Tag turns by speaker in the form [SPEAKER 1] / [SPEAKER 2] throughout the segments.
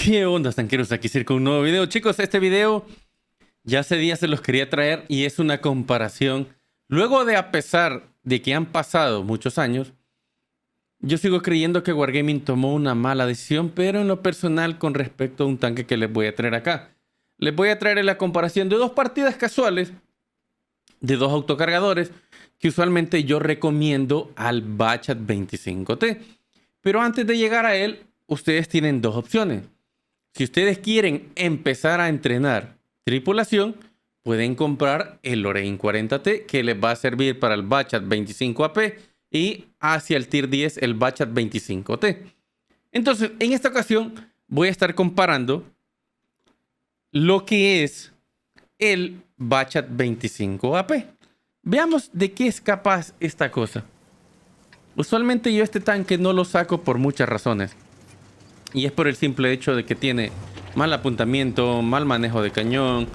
[SPEAKER 1] ¿Qué onda, tanqueros? Aquí Circo, un nuevo video. Chicos, este video ya hace días se los quería traer y es una comparación. Luego de, a pesar de que han pasado muchos años, yo sigo creyendo que Wargaming tomó una mala decisión, pero en lo personal con respecto a un tanque que les voy a traer acá. Les voy a traer la comparación de dos partidas casuales de dos autocargadores que usualmente yo recomiendo al Bachat 25T. Pero antes de llegar a él, ustedes tienen dos opciones. Si ustedes quieren empezar a entrenar tripulación, pueden comprar el Lorraine 40T, que les va a servir para el Bachat 25AP y hacia el Tier 10 el Bachat 25T. Entonces, en esta ocasión voy a estar comparando lo que es el Bachat 25AP. Veamos de qué es capaz esta cosa. Usualmente yo este tanque no lo saco por muchas razones. Y es por el simple hecho de que tiene mal apuntamiento, mal manejo de cañón,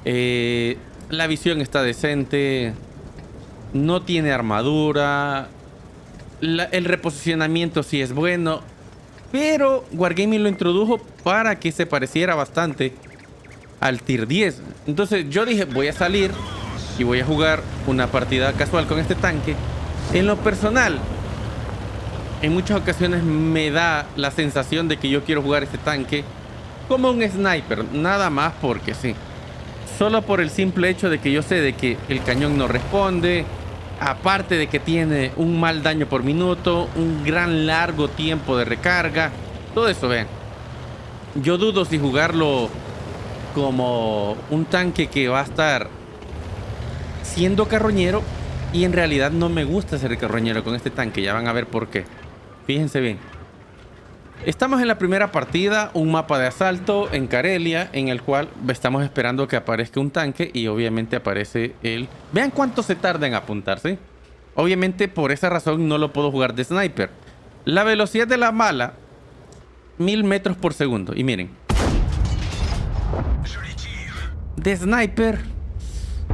[SPEAKER 1] la visión está decente, no tiene armadura, el reposicionamiento sí es bueno, pero Wargaming lo introdujo para que se pareciera bastante al Tier 10. Entonces yo dije, voy a salir y voy a jugar una partida casual con este tanque. En lo personal, en muchas ocasiones me da la sensación de que yo quiero jugar este tanque como un sniper, nada más porque sí. Solo por el simple hecho de que yo sé de que el cañón no responde, aparte de que tiene un mal daño por minuto, un gran largo tiempo de recarga, todo eso, vean. Yo dudo si jugarlo como un tanque que va a estar siendo carroñero, y en realidad no me gusta ser carroñero con este tanque, ya van a ver por qué. Fíjense bien. Estamos en la primera partida, un mapa de asalto en Karelia, en el cual estamos esperando que aparezca un tanque y obviamente aparece el... Vean cuánto se tarda en apuntarse. Obviamente por esa razón no lo puedo jugar de sniper. La velocidad de la bala, 1000 metros por segundo. Y miren. De sniper,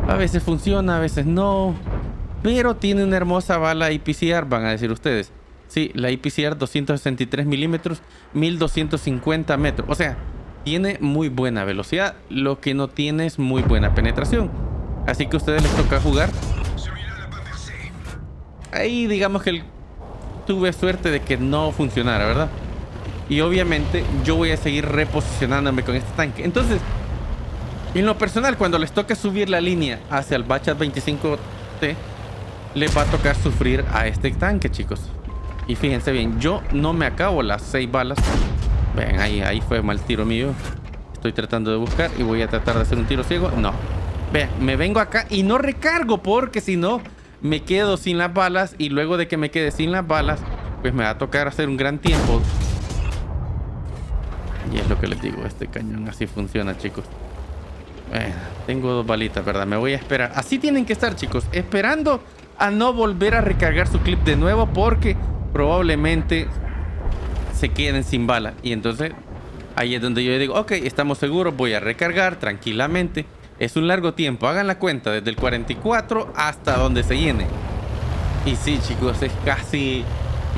[SPEAKER 1] a veces funciona, a veces no. Pero tiene una hermosa bala IPCR, van a decir ustedes. Sí, la IPCR 263 milímetros, 1250 metros. O sea, tiene muy buena velocidad. Lo que no tiene es muy buena penetración. Así que a ustedes les toca jugar. Ahí digamos que tuve suerte de que no funcionara, ¿verdad? Y obviamente yo voy a seguir reposicionándome con este tanque. Entonces, en lo personal, cuando les toque subir la línea hacia el Bachat 25T, les va a tocar sufrir a este tanque, chicos. Y fíjense bien, yo no me acabo las 6 balas. Ven, ahí fue mal tiro mío. Estoy tratando de buscar y voy a tratar de hacer un tiro ciego. No. Ven, me vengo acá y no recargo porque si no me quedo sin las balas. Y luego de que me quede sin las balas, pues me va a tocar hacer un gran tiempo. Y es lo que les digo, este cañón así funciona, chicos. Tengo 2 balitas, ¿verdad? Me voy a esperar. Así tienen que estar, chicos, esperando a no volver a recargar su clip de nuevo, porque probablemente se queden sin bala. Y entonces ahí es donde yo digo, ok, estamos seguros, voy a recargar tranquilamente. Es un largo tiempo, hagan la cuenta, desde el 44 hasta donde se llene. Y sí, chicos, es casi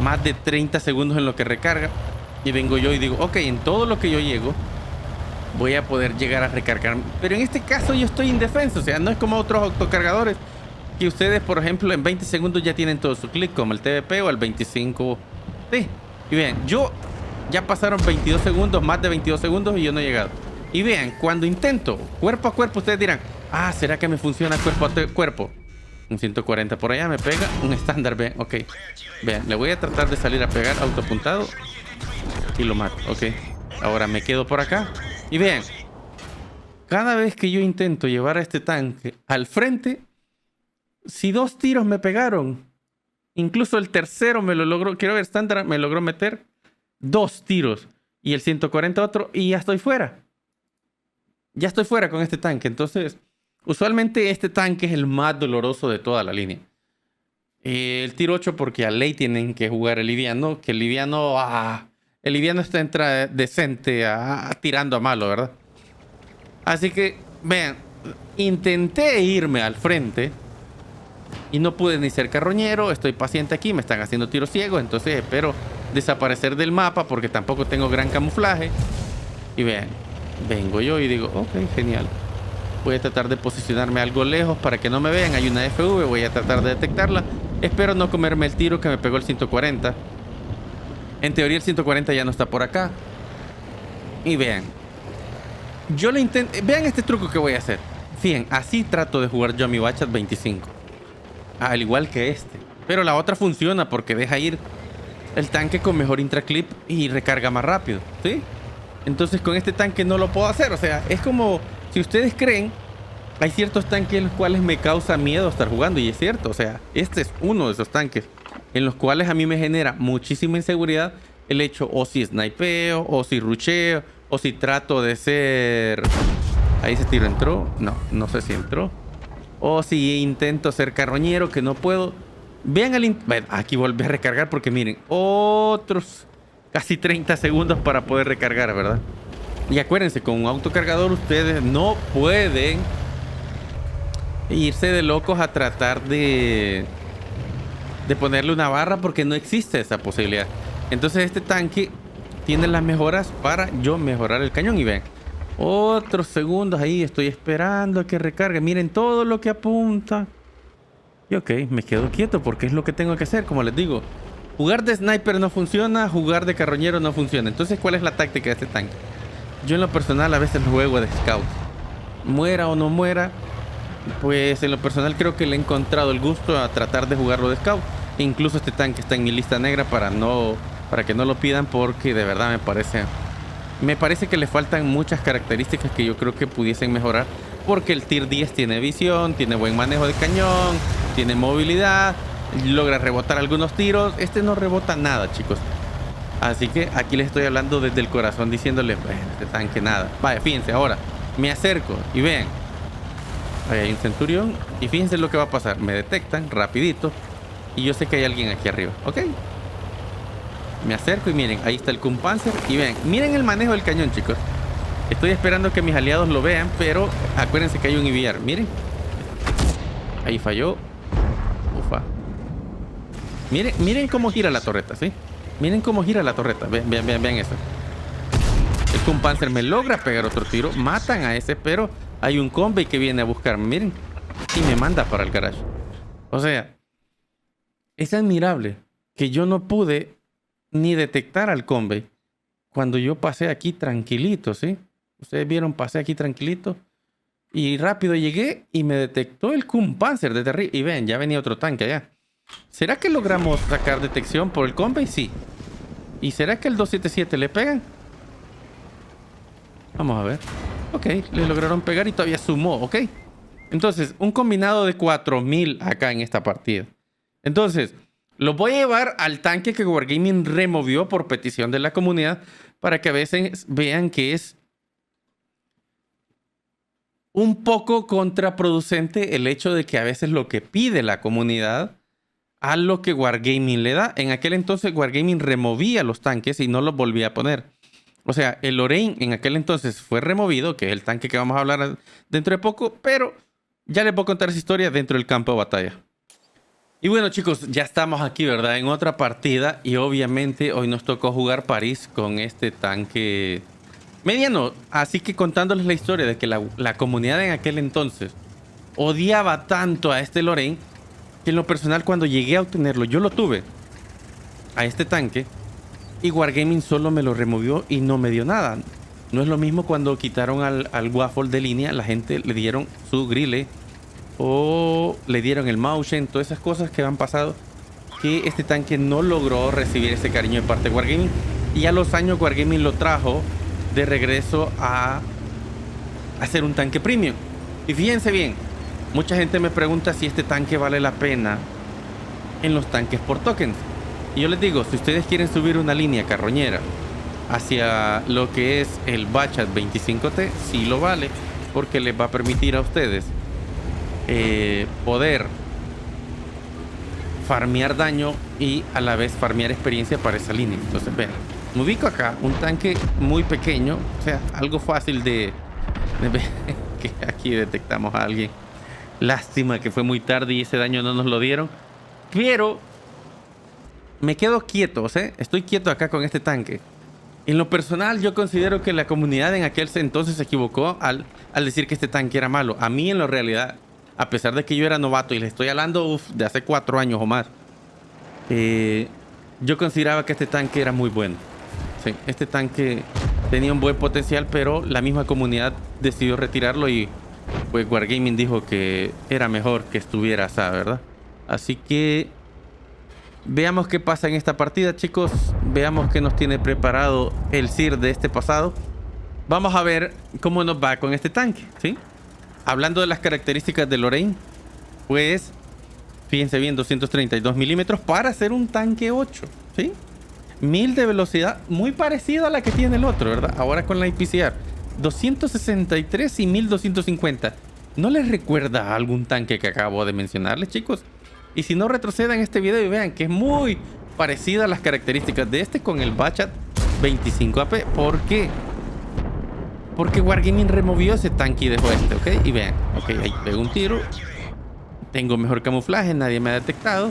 [SPEAKER 1] más de 30 segundos en lo que recarga. Y vengo yo y digo, ok, en todo lo que yo llego voy a poder llegar a recargar. Pero en este caso yo estoy indefenso. O sea, no es como otros autocargadores que ustedes, por ejemplo, en 20 segundos ya tienen todo su clic, como el TVP o el 25T. Y vean, yo ya pasaron 22 segundos, más de 22 segundos y yo no he llegado. Y vean, cuando intento cuerpo a cuerpo, ustedes dirán, ah, ¿será que me funciona cuerpo a cuerpo? Un 140 por allá me pega, un estándar, vean, ok. Vean, le voy a tratar de salir a pegar autoapuntado y lo mato, ok. Ahora me quedo por acá. Y vean, cada vez que yo intento llevar a este tanque al frente, si 2 tiros me pegaron, incluso el tercero me lo logró, quiero ver, estándar me logró meter 2 tiros y el 140 otro y ya estoy fuera. Ya estoy fuera con este tanque. Entonces, usualmente este tanque es el más doloroso de toda la línea. El Tier 8 porque a ley tienen que jugar el liviano, que el liviano entra decente tirando a malo, ¿verdad? Así que, vean, intenté irme al frente y no pude ni ser carroñero. Estoy paciente aquí, me están haciendo tiro ciego, entonces espero desaparecer del mapa porque tampoco tengo gran camuflaje. Y vean, vengo yo y digo, ok, genial. Voy a tratar de posicionarme algo lejos para que no me vean. Hay una FV, voy a tratar de detectarla. Espero no comerme el tiro que me pegó el 140. En teoría el 140 ya no está por acá. Y vean, yo le intento... Vean este truco que voy a hacer. Fíjense, así trato de jugar yo a mi Bachat 25. Al igual que este. Pero la otra funciona porque deja ir el tanque con mejor intraclip y recarga más rápido, ¿sí? Entonces con este tanque no lo puedo hacer. O sea, es como... Si ustedes creen, hay ciertos tanques en los cuales me causa miedo estar jugando. Y es cierto, o sea, este es uno de esos tanques en los cuales a mí me genera muchísima inseguridad el hecho o si snipeo, o si rusheo, o si trato de ser... Ahí ese tiro entró. No, no sé si entró. O si intento ser carroñero, que no puedo. Vean el... Bueno, aquí volví a recargar porque miren, otros casi 30 segundos para poder recargar, ¿verdad? Y acuérdense, con un autocargador ustedes no pueden irse de locos a tratar de ponerle una barra porque no existe esa posibilidad. Entonces este tanque tiene las mejoras para yo mejorar el cañón. Y ven, otros segundos ahí, estoy esperando a que recargue. Miren todo lo que apunta. Y ok, me quedo quieto porque es lo que tengo que hacer. Como les digo, jugar de sniper no funciona, jugar de carroñero no funciona. Entonces, ¿cuál es la táctica de este tanque? Yo en lo personal a veces juego de scout. Muera o no muera, pues en lo personal creo que le he encontrado el gusto a tratar de jugarlo de scout. Incluso este tanque está en mi lista negra para que no lo pidan, porque de verdad me parece que le faltan muchas características que yo creo que pudiesen mejorar, porque el tier 10 tiene visión, tiene buen manejo de cañón, tiene movilidad, logra rebotar algunos tiros. Este no rebota nada, chicos. Así que aquí les estoy hablando desde el corazón, diciéndole, bueno, este tanque nada. Vaya, fíjense, ahora me acerco y vean, ahí hay un centurión y fíjense lo que va a pasar. Me detectan rapidito y yo sé que hay alguien aquí arriba, ¿ok? Me acerco y miren, ahí está el Kumpanzer. Y vean, miren el manejo del cañón, chicos. Estoy esperando que mis aliados lo vean, pero acuérdense que hay un IVR. Miren, ahí falló. Ufa. Miren cómo gira la torreta, ¿sí? Miren cómo gira la torreta. Vean eso. El Kumpanzer me logra pegar otro tiro. Matan a ese, pero hay un convoy que viene a buscarme. Miren. Y me manda para el garage. O sea, es admirable que yo no pude ni detectar al convoy cuando yo pasé aquí tranquilito, ¿sí? Ustedes vieron, pasé aquí tranquilito. Y rápido llegué y me detectó el Kumpanzer de terrible. Y ven, ya venía otro tanque allá. ¿Será que logramos sacar detección por el convoy? Sí. ¿Y será que el 277 le pegan? Vamos a ver. Ok, le lograron pegar y todavía sumó, ok. Entonces, un combinado de 4000 acá en esta partida. Entonces, lo voy a llevar al tanque que Wargaming removió por petición de la comunidad para que a veces vean que es un poco contraproducente el hecho de que a veces lo que pide la comunidad a lo que Wargaming le da. En aquel entonces Wargaming removía los tanques y no los volvía a poner. O sea, el Lorraine en aquel entonces fue removido, que es el tanque que vamos a hablar dentro de poco, pero ya les voy a contar esa historia dentro del campo de batalla. Y bueno, chicos, ya estamos aquí, ¿verdad? En otra partida y obviamente hoy nos tocó jugar París con este tanque mediano. Así que contándoles la historia de que la comunidad en aquel entonces odiaba tanto a este Lorraine que en lo personal cuando llegué a obtenerlo, yo lo tuve a este tanque y Wargaming solo me lo removió y no me dio nada. No es lo mismo cuando quitaron al Waffle de línea, la gente le dieron su grille o le dieron el motion, todas esas cosas que han pasado, que este tanque no logró recibir ese cariño de parte de Wargaming. Y a los años Wargaming lo trajo de regreso a hacer un tanque premium. Y fíjense bien, mucha gente me pregunta si este tanque vale la pena en los tanques por tokens. Y yo les digo, si ustedes quieren subir una línea carroñera hacia lo que es el Bachat 25T, sí lo vale, porque les va a permitir a ustedes poder farmear daño y a la vez farmear experiencia para esa línea. Entonces, vean, me ubico acá, un tanque muy pequeño, o sea, algo fácil de ver. Que aquí detectamos a alguien. Lástima que fue muy tarde y ese daño no nos lo dieron. Pero me quedo quieto, ¿sí? Estoy quieto acá con este tanque En lo personal, yo considero que la comunidad en aquel entonces se equivocó al decir que este tanque era malo. A mí, en la realidad, a pesar de que yo era novato y les estoy hablando de hace 4 años o más, eh, yo consideraba que este tanque era muy bueno. Sí, este tanque tenía un buen potencial, pero la misma comunidad decidió retirarlo y pues Wargaming dijo que era mejor que estuviera asa, ¿verdad? Así que veamos qué pasa en esta partida, chicos. Veamos qué nos tiene preparado el Sir de este pasado. Vamos a ver cómo nos va con este tanque, ¿sí? Hablando de las características de Lorraine, pues fíjense bien, 232 milímetros para ser un tanque 8, ¿sí? 1000 de velocidad, muy parecido a la que tiene el otro, ¿verdad? Ahora con la IPCR. 263 y 1250. ¿No les recuerda a algún tanque que acabo de mencionarles, chicos? Y si no, retrocedan este video y vean que es muy parecida a las características de este con el Bachat 25 AP. ¿Por qué? Porque Wargaming removió ese tanque y dejó este, ¿ok? Y vean, ok, ahí pego un tiro. Tengo mejor camuflaje, nadie me ha detectado.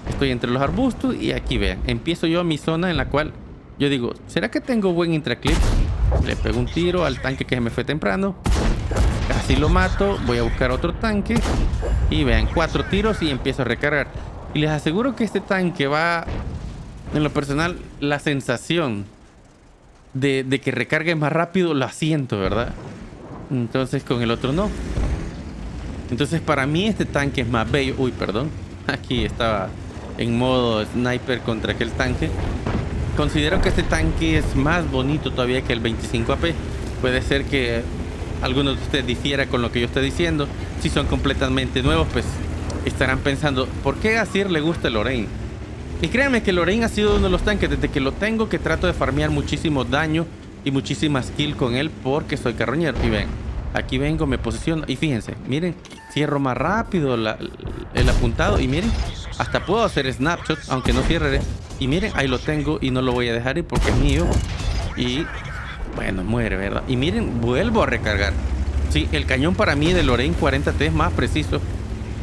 [SPEAKER 1] Estoy entre los arbustos y aquí vean, empiezo yo a mi zona en la cual yo digo, ¿será que tengo buen intraclip? Le pego un tiro al tanque que se me fue temprano. Casi lo mato, voy a buscar otro tanque. Y vean, 4 tiros y empiezo a recargar. Y les aseguro que este tanque va, en lo personal, la sensación de que recargue más rápido la siento, ¿verdad? Entonces con el otro no. Entonces para mí este tanque es más bello. Uy, perdón. Aquí estaba en modo sniper contra aquel tanque. Considero que este tanque es más bonito todavía que el 25 AP. Puede ser que algunos de ustedes difiera con lo que yo estoy diciendo. Si son completamente nuevos, pues estarán pensando, ¿por qué a Sir le gusta el Lorraine? Y créanme que Lorraine ha sido uno de los tanques desde que lo tengo que trato de farmear muchísimo daño y muchísima skill con él porque soy carroñero. Y ven, aquí vengo, me posiciono y fíjense, miren, cierro más rápido el apuntado y miren, hasta puedo hacer snapshot aunque no cierre. Y miren, ahí lo tengo y no lo voy a dejar ir porque es mío. Y bueno, muere, ¿verdad? Y miren, vuelvo a recargar. Sí, el cañón para mí de Lorraine 40T es más preciso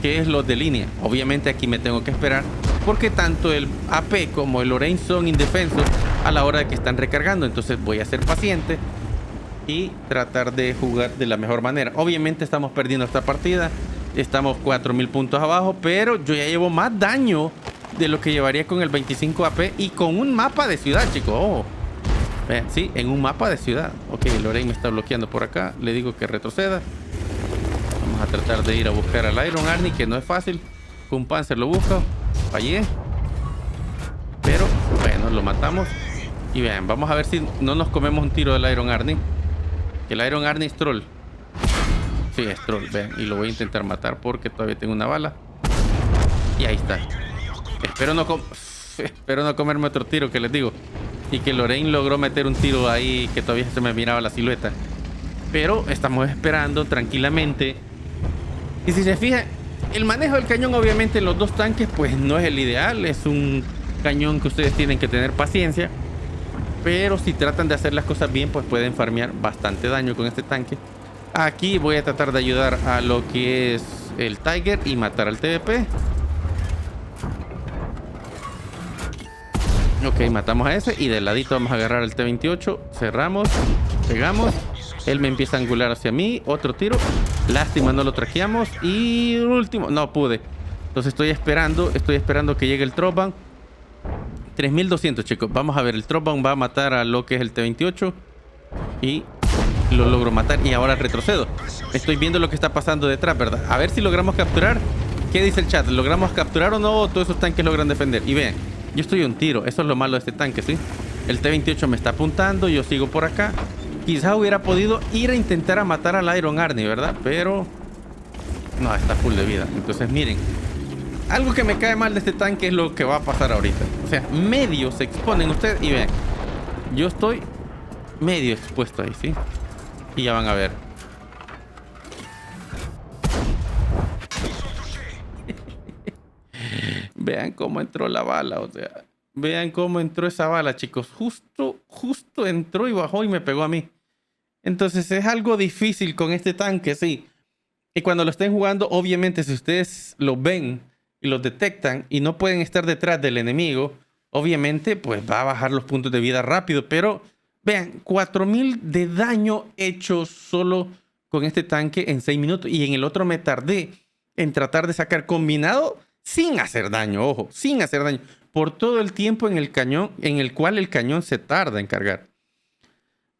[SPEAKER 1] que es los de línea. Obviamente aquí me tengo que esperar porque tanto el AP como el Lorraine son indefensos a la hora de que están recargando. Entonces voy a ser paciente y tratar de jugar de la mejor manera. Obviamente estamos perdiendo esta partida. Estamos 4000 puntos abajo, pero yo ya llevo más daño de lo que llevaría con el 25 AP y con un mapa de ciudad, chicos. Oh. Vean, sí, en un mapa de ciudad. Ok, Lorraine me está bloqueando por acá. Le digo que retroceda. Vamos a tratar de ir a buscar al Iron Arnie, que no es fácil. Con Panzer lo busco. Fallé. Pero, bueno, lo matamos. Y vean, vamos a ver si no nos comemos un tiro del Iron Arnie. Que el Iron Arnie es troll. Sí, es troll, vean. Y lo voy a intentar matar porque todavía tengo una bala. Y ahí está. Espero no comerme otro tiro, que les digo. Y que Lorraine logró meter un tiro ahí que todavía se me miraba la silueta. Pero estamos esperando tranquilamente. Y si se fijan, el manejo del cañón obviamente en los dos tanques pues no es el ideal. Es un cañón que ustedes tienen que tener paciencia. Pero si tratan de hacer las cosas bien pues pueden farmear bastante daño con este tanque. Aquí voy a tratar de ayudar a lo que es el Tiger y matar al TVP. Ok, matamos a ese y del ladito vamos a agarrar el T-28. Cerramos, pegamos. Él me empieza a angular hacia mí. Otro tiro. Lástima, no lo trajeamos. Y último, no pude. Entonces estoy esperando que llegue el Dropbound. 3200, chicos. Vamos a ver, el Dropbound va a matar a lo que es el T-28. Y lo logro matar y ahora retrocedo. Estoy viendo lo que está pasando detrás, ¿verdad? A ver si logramos capturar. ¿Qué dice el chat? ¿Logramos capturar o no? Todos esos tanques logran defender. Y vean, yo estoy a un tiro. Eso es lo malo de este tanque, ¿sí? El T-28 me está apuntando. Yo sigo por acá. Quizás hubiera podido ir a intentar a matar al Iron Arnie, ¿verdad? Pero no, está full de vida. Entonces miren, algo que me cae mal de este tanque es lo que va a pasar ahorita. O sea, medio se exponen ustedes. Y vean, yo estoy medio expuesto ahí, ¿sí? Y ya van a ver. Vean cómo entró la bala, o sea, vean cómo entró esa bala, chicos. Justo entró y bajó y me pegó a mí. Entonces es algo difícil con este tanque, sí. Y cuando lo estén jugando, obviamente, si ustedes lo ven y lo detectan y no pueden estar detrás del enemigo, obviamente, pues va a bajar los puntos de vida rápido. Pero Vean, 4000 de daño hecho solo con este tanque en 6 minutos. Y en el otro me tardé en tratar de sacar combinado sin hacer daño, ojo, sin hacer daño. Por todo el tiempo en el cañón, en el cual el cañón se tarda en cargar.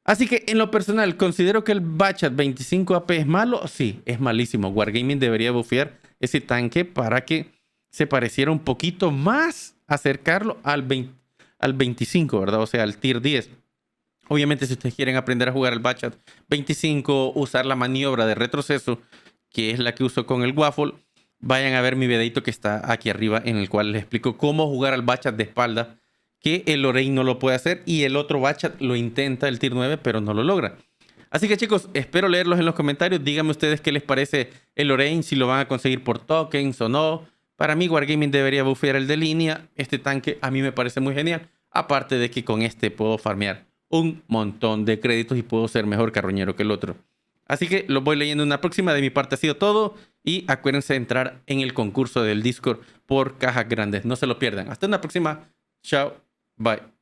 [SPEAKER 1] Así que en lo personal, ¿considero que el Bachat 25 AP es malo? Sí, es malísimo. Wargaming debería bufear ese tanque para que se pareciera un poquito más, acercarlo al 25, ¿verdad? O sea, al tier 10. Obviamente, si ustedes quieren aprender a jugar al Bachat 25, usar la maniobra de retroceso, que es la que uso con el Waffle, vayan a ver mi videito que está aquí arriba, en el cual les explico cómo jugar al Bachat de espalda, que el Lorraine no lo puede hacer y el otro Bachat lo intenta, el tier 9, pero no lo logra. Así que chicos, espero leerlos en los comentarios. Díganme ustedes qué les parece el Lorraine, si lo van a conseguir por tokens o no. Para mí, Wargaming debería bufear el de línea. Este tanque a mí me parece muy genial. Aparte de que con este puedo farmear un montón de créditos y puedo ser mejor carroñero que el otro. Así que lo voy leyendo en una próxima. De mi parte ha sido todo. Y acuérdense de entrar en el concurso del Discord por cajas grandes. No se lo pierdan. Hasta una próxima. Chao. Bye.